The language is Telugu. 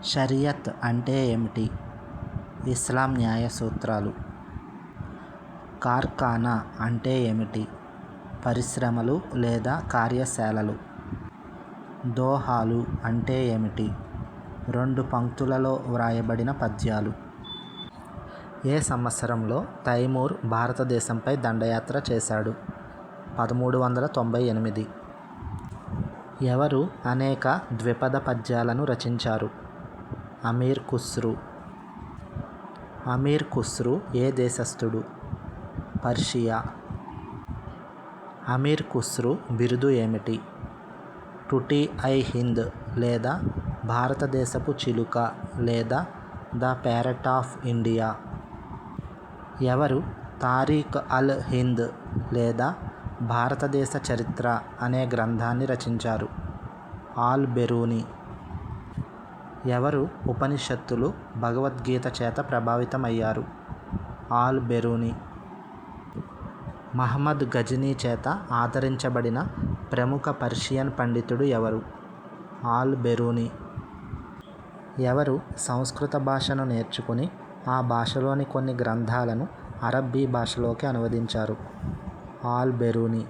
షరియత్ అంటే ఏమిటి? ఇస్లాం న్యాయ సూత్రాలు. కార్ఖానా అంటే ఏమిటి? పరిశ్రమలు లేదా కార్యశాలలు. దోహాలు అంటే ఏమిటి? 2 పంక్తులలో వ్రాయబడిన పద్యాలు. ఏ సంవత్సరంలో తైమూర్ భారతదేశంపై దండయాత్ర చేశాడు? 1398. ఎవరు అనేక ద్విపద పద్యాలను రచించారు? అమీర్ ఖుస్రు. అమీర్ ఖుస్రు ఏ దేశస్థుడు? పర్షియా. అమీర్ ఖుస్రు బిరుదు ఏమిటి? టుటి-ఐ-హింద్ లేదా భారతదేశపు చిలుక లేదా ద ప్యారట్ ఆఫ్ ఇండియా. ఎవరు తారీఖ్-అల్-హింద్ లేదా భారతదేశ చరిత్ర అనే గ్రంథాన్ని రచించారు? ఆల్-బెరూని. ఎవరు ఉపనిషత్తులు భగవద్గీత చేత ప్రభావితమయ్యారు? ఆల్-బెరూని. మహమ్మద్ గజనీ చేత ఆదరించబడిన ప్రముఖ పర్షియన్ పండితుడు ఎవరు? ఆల్-బెరూని. ఎవరు సంస్కృత భాషను నేర్చుకుని ఆ భాషలోని కొన్ని గ్రంథాలను అరబ్బీ భాషలోకి అనువదించారు? ఆల్-బెరూని.